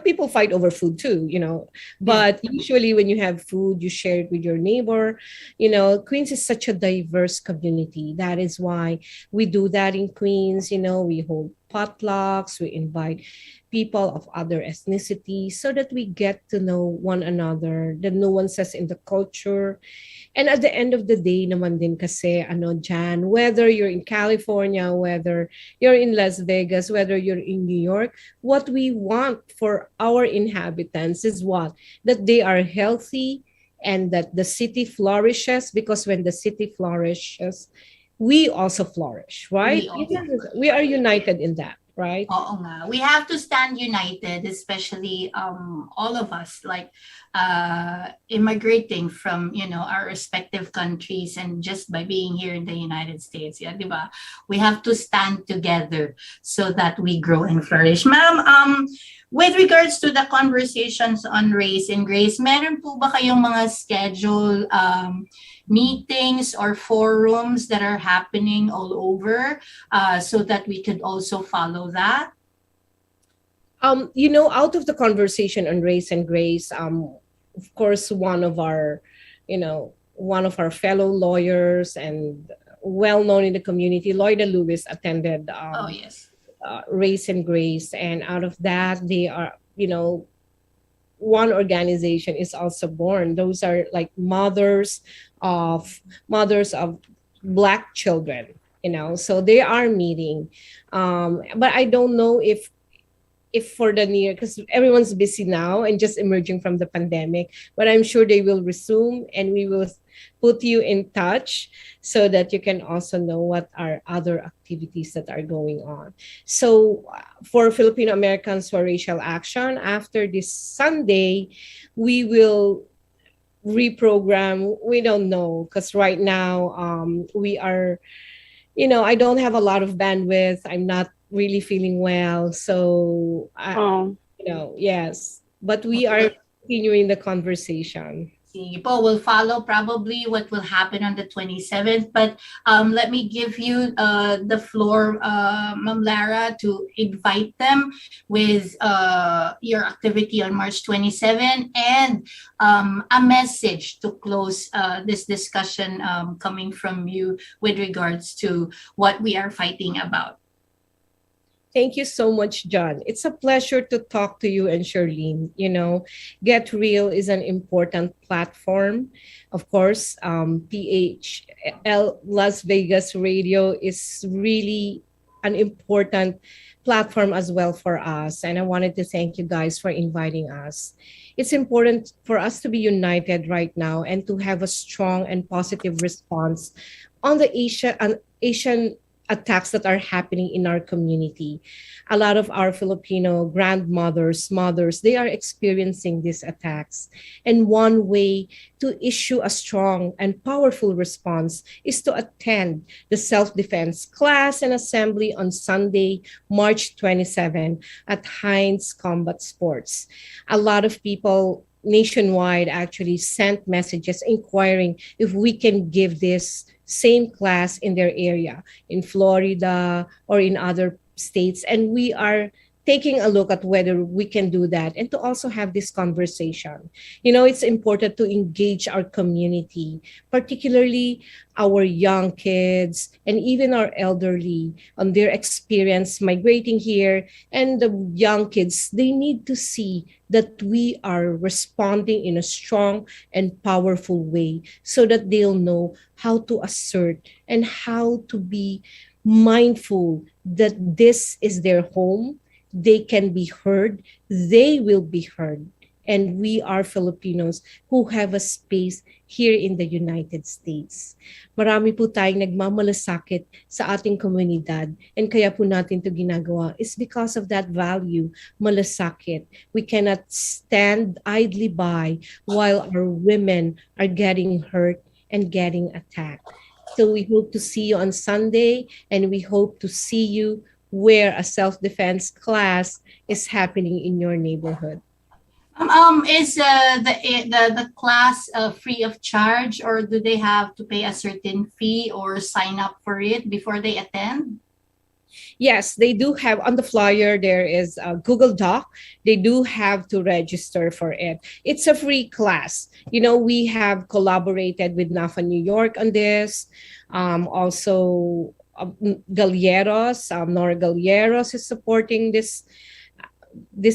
people fight over food too, you know, but usually when you have food, you share it with your neighbor. You know, Queens is such a diverse community. That is why we do that in Queens. You know, we hold potlucks, we invite people of other ethnicities so that we get to know one another, the nuances in the culture. And at the end of the day naman din kasi, Jan, whether you're in California, whether you're in Las Vegas, whether you're in New York, what we want for our inhabitants is what? That they are healthy and that the city flourishes, because when the city flourishes, we also flourish, right? We are united in that. right? Oo nga. We have to stand united, especially all of us, like immigrating from, our respective countries, and just by being here in the United States, yeah, di ba? We have to stand together so that we grow and flourish. Ma'am, with regards to the conversations on race and grace, meron po ba kayong mga schedule meetings or forums that are happening all over, so that we could also follow that? Out of the conversation on race and grace, of course, one of our fellow lawyers and well known in the community, Lloyda Lewis, attended Oh, yes. Race and Grace, and out of that, they are, one organization is also born. Those are like mothers of Black children. So they are meeting, but I don't know if for the near, because everyone's busy now and just emerging from the pandemic, but I'm sure they will resume, and we will put you in touch so that you can also know what are other activities that are going on. So for Filipino Americans for Racial Action, after this Sunday, we will reprogram. We don't know, because right now, we are, I don't have a lot of bandwidth. I'm not really feeling well. So, Oh, yes. But we are continuing the conversation. Sige po, we'll follow probably what will happen on the 27th. But let me give you the floor, Ma'am Lara, to invite them with your activity on March 27, and a message to close this discussion, coming from you with regards to what we are fighting about. Thank you so much, John. It's a pleasure to talk to you and Sherlene. Get Real is an important platform. Of course, PHL Las Vegas Radio is really an important platform as well for us. And I wanted to thank you guys for inviting us. It's important for us to be united right now and to have a strong and positive response on the Asian attacks that are happening in our community. A lot of our Filipino grandmothers, mothers, they are experiencing these attacks. And one way to issue a strong and powerful response is to attend the self-defense class and assembly on Sunday, March 27 at Heinz Combat Sports. A lot of people nationwide actually sent messages inquiring if we can give this same class in their area, in Florida or in other states. And we are taking a look at whether we can do that and to also have this conversation. It's important to engage our community, particularly our young kids and even our elderly, on their experience migrating here. And the young kids, they need to see that we are responding in a strong and powerful way so that they'll know how to assert and how to be mindful that this is their home. They can be heard, they will be heard. And we are Filipinos who have a space here in the United States. Marami po tayong nagmamalasakit sa ating komunidad, and kaya po natin ito ginagawa is because of that value, malasakit. We cannot stand idly by while our women are getting hurt and getting attacked. So we hope to see you on Sunday, and we hope to see you where a self-defense class is happening in your neighborhood. Is the class free of charge, or do they have to pay a certain fee or sign up for it before they attend? Yes, they do have on the flyer. There is a Google Doc. They do have to register for it. It's a free class. We have collaborated with NAFA New York on this. Also, Galleros, Nora Galleros is supporting this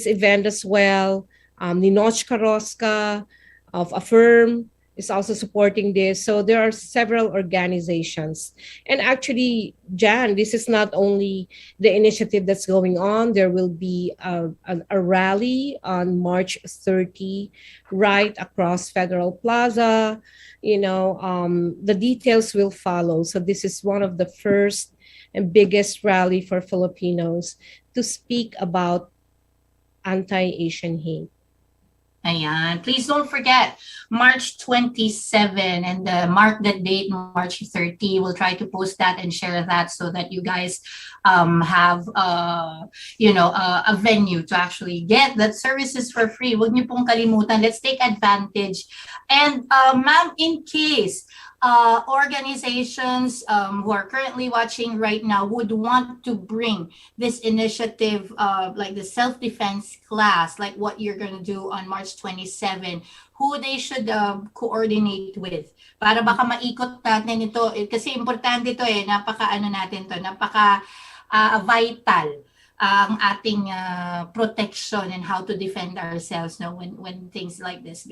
event as well. Ninoch Karoska of Affirm is also supporting this. So there are several organizations. And actually, Jan, this is not only the initiative that's going on. There will be a rally on March 30 right across Federal Plaza. The details will follow. So this is one of the first and biggest rally for Filipinos to speak about anti-Asian hate. Ayan. Please don't forget, March 27 and mark the date, March 30. We'll try to post that and share that so that you guys have, a venue to actually get that services for free. Huwag niyo pong kalimutan. Let's take advantage. And ma'am, in case organizations who are currently watching right now would want to bring this initiative, like the self-defense class, like what you're going to do on March 27, who they should coordinate with. Para baka maikot natin ito. Kasi importante ito napaka vital ang ating protection and how to defend ourselves when things like this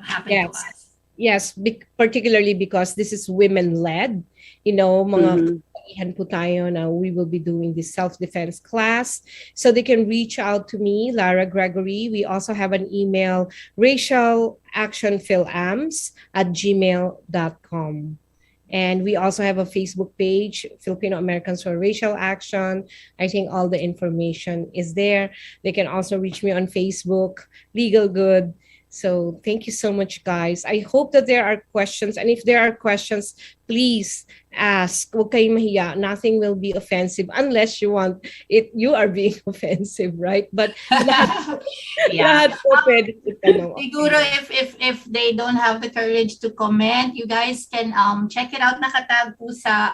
happen to us. Yes, particularly because this is women-led. Mga kaibigan po tayo na we will be doing this self-defense class. So they can reach out to me, Lara Gregory. We also have an email, racialactionfilams@gmail.com. And we also have a Facebook page, Filipino Americans for Racial Action. I think all the information is there. They can also reach me on Facebook, Legal Good. So thank you so much, guys. I hope that there are questions. And if there are questions, please ask. Huwag kayong mahiya. Nothing will be offensive unless you want it. You are being offensive, right? But Yeah. open. Siguro if they don't have the courage to comment, you guys can check it out. Nakatag po sa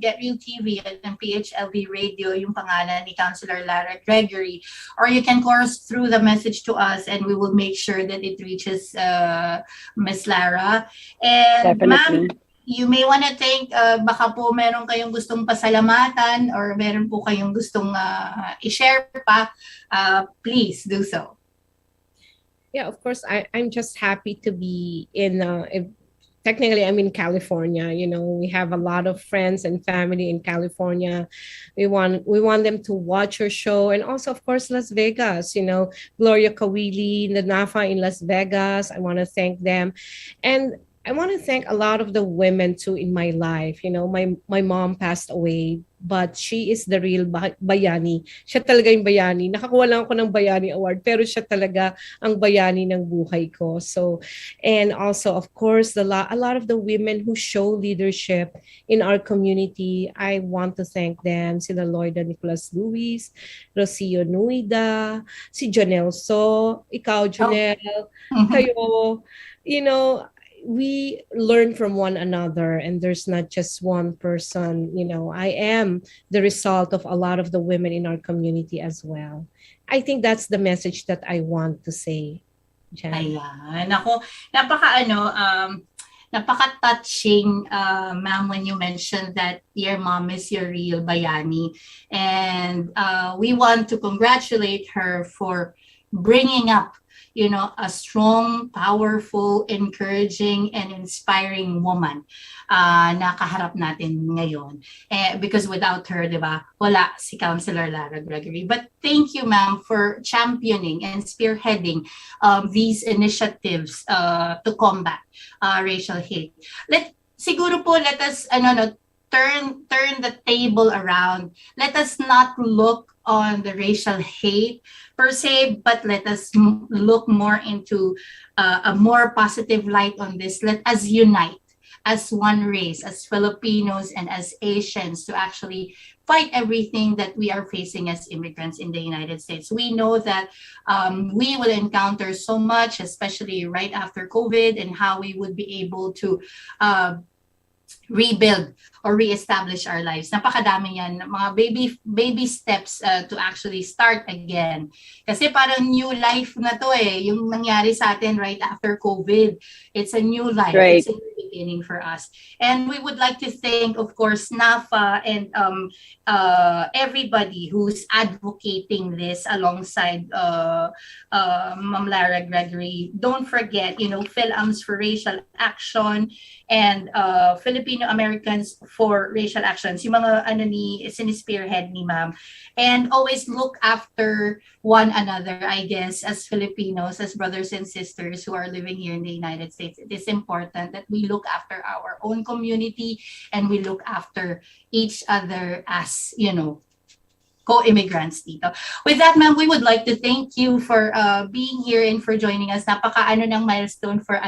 Get Real TV and PHLV Radio yung pangalan ni Councilor Lara Gregory. Or you can course through the message to us and we will make sure that it reaches Miss Lara. And Definitely. ma'am, you may want to thank, baka po meron kayong gustong pasalamatan or meron po kayong gustong i-share pa, please do so. Yeah, of course, I'm just happy to be technically I'm in California. We have a lot of friends and family in California. We want them to watch your show, and also of course Las Vegas. Gloria Kawili, Nanafa in Las Vegas. I want to thank them, and I want to thank a lot of the women too in my life. My mom passed away, but she is the real bayani. Siya talaga yung bayani. Nakakuha lang ako ng Bayani Award, pero siya talaga ang bayani ng buhay ko. So, and also, of course, a lot of the women who show leadership in our community, I want to thank them. Sila Lloyda Nicolas Luis, Rocio Nuida, si Janelle So, ikaw, Janelle, kayo, we learn from one another, and there's not just one person. I am the result of a lot of the women in our community as well. I think that's the message that I want to say. Jan. Ayan. Ako, napaka-touching, ma'am, when you mentioned that your mom is your real bayani. And we want to congratulate her for bringing up a strong, powerful, encouraging, and inspiring woman na kaharap natin ngayon. Because without her, di ba, wala si Councilor Lara Gregory. But thank you, ma'am, for championing and spearheading these initiatives to combat racial hate. Siguro po, let us turn the table around. Let us not look on the racial hate per se, but let us look more into a more positive light on this. Let us unite as one race, as Filipinos and as Asians, to actually fight everything that we are facing as immigrants in the United States. We know that we will encounter so much, especially right after COVID, and how we would be able to rebuild or reestablish our lives. Napakadami yan, mga baby steps to actually start again. Kasi parang new life na to yung nangyari sa atin right after COVID. It's a new life. Right. It's a new beginning for us. And we would like to thank, of course, NAFA and everybody who's advocating this alongside Ma'am Lara Gregory. Don't forget, Fil-Am's for Racial Action and Filipino Filipino Americans for Racial Actions, yung mga sinispearhead ni ma'am. And always look after one another, I guess, as Filipinos, as brothers and sisters who are living here in the United States. It is important that we look after our own community and we look after each other as, co-immigrants dito. With that, ma'am, we would like to thank you for being here and for joining us. Napaka ng milestone for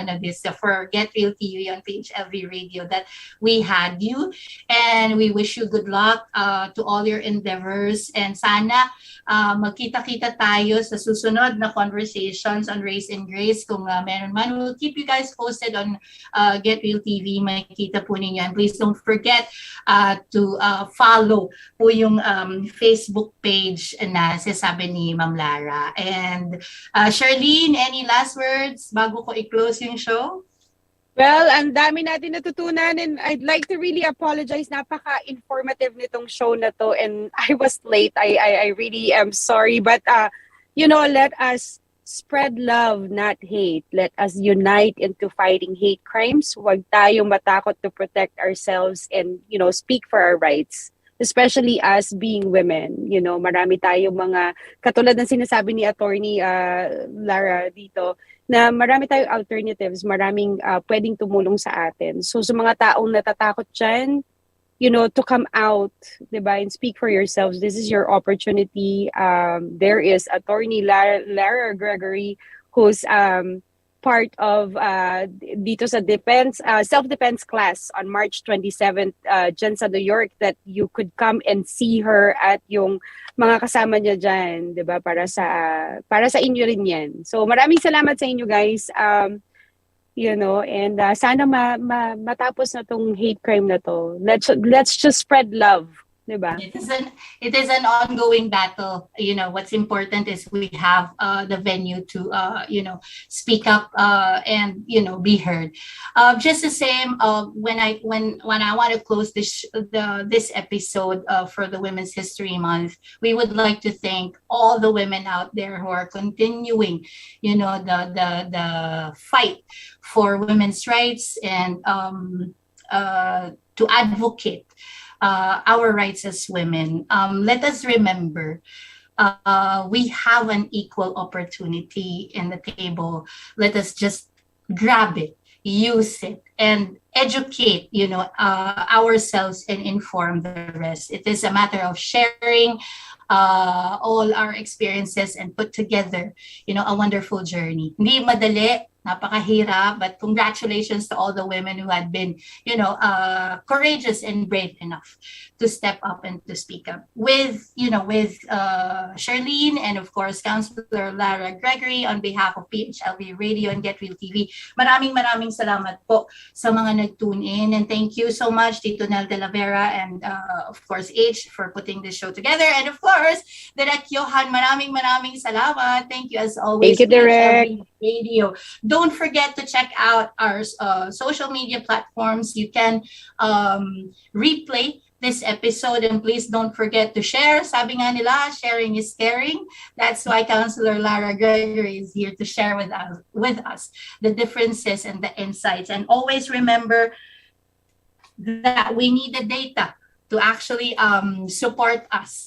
for Get Real TV on PHLV Radio that we had you. And we wish you good luck to all your endeavors. And sana magkita-kita tayo sa susunod na conversations on race and grace. Kung meron man, we'll keep you guys posted on Get Real TV. Makikita po ninyo. And please don't forget to follow po yung Facebook page na sinasabi ni Ma'am Lara. And Sherlene, any last words bago ko i-close yung show? Well, ang dami natin natutunan and I'd like to really apologize. Napaka-informative nitong show na to and I was late. I really am sorry. But, let us spread love, not hate. Let us unite into fighting hate crimes. Huwag tayong matakot to protect ourselves and, speak for our rights. Especially as being women, marami tayong mga, katulad ng sinasabi ni Attorney Lara dito, na marami tayong alternatives, maraming pwedeng tumulong sa atin. So sa mga taong natatakot dyan, to come out, diba, and speak for yourselves, this is your opportunity. There is Attorney Lara Gregory, who's part of dito sa self-defense class on March 27th dyan sa New York, that you could come and see her at yung mga kasama niya dyan, diba, para sa inyo rin yan. So maraming salamat sa inyo guys, and sana matapos na tong hate crime na to. Let's just spread love. Diba? It is an ongoing battle. What's important is we have the venue to speak up and be heard. Just the same, when I want to close this episode for the Women's History Month, we would like to thank all the women out there who are continuing, the fight for women's rights and to advocate our rights as women. Let us remember, we have an equal opportunity in the table. Let us just grab it, use it, and educate, ourselves and inform the rest. It is a matter of sharing all our experiences and put together, a wonderful journey. Hindi madali, napakahirap, but congratulations to all the women who had been, courageous and brave enough to step up and to speak up. With Sherlene and of course Councilor Lara Gregory on behalf of PHLV Radio and Get Real TV, maraming salamat po sa mga nag-tune in, and thank you so much Tito Nel de la Vera and of course H for putting this show together, and of course Direk Johan, maraming salamat. Thank you as always. Thank you, Direk. Radio. Don't forget to check out our social media platforms. You can replay this episode, and please don't forget to share. Sabi nga nila, sharing is caring. That's why Councilor Lara Gregory is here to share with us the differences and the insights. And always remember that we need the data to actually support us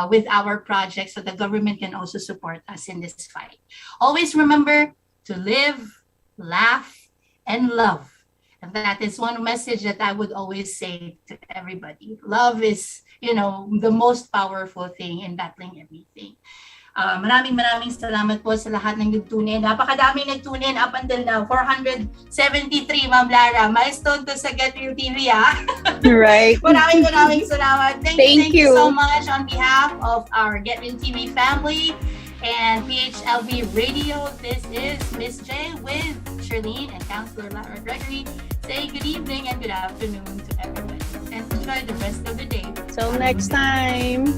with our projects, so the government can also support us in this fight. Always remember to live, laugh, and love. And that is one message that I would always say to everybody. Love is, the most powerful thing in battling everything. Maraming salamat po sa lahat ng nag-tune in. Napakadaming nag-tune in up until now. 473, Ma'am Lara. Milestone to sa Get Real TV, ha? Right. Maraming salamat. Thank you so you. much on behalf of our Get Real TV family and PHLV Radio. This is Miss J with Sherlene and Councilor Lara Gregory. Say good evening and good afternoon to everyone. And enjoy the rest of the day. Till next time.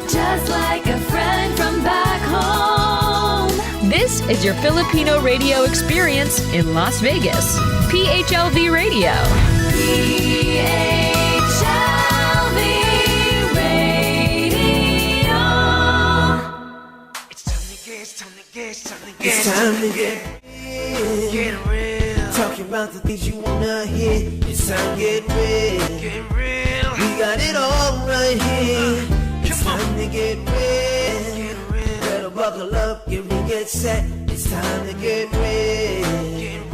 Just like a friend from back home. This is your Filipino radio experience in Las Vegas. PHLV Radio. PHLV Radio. It's time to get, the things you wanna hear. It's time to get real. Get real. We got it all right here. It's time to get real. Get real. Better buckle up, get real, get set. It's time to get real. Get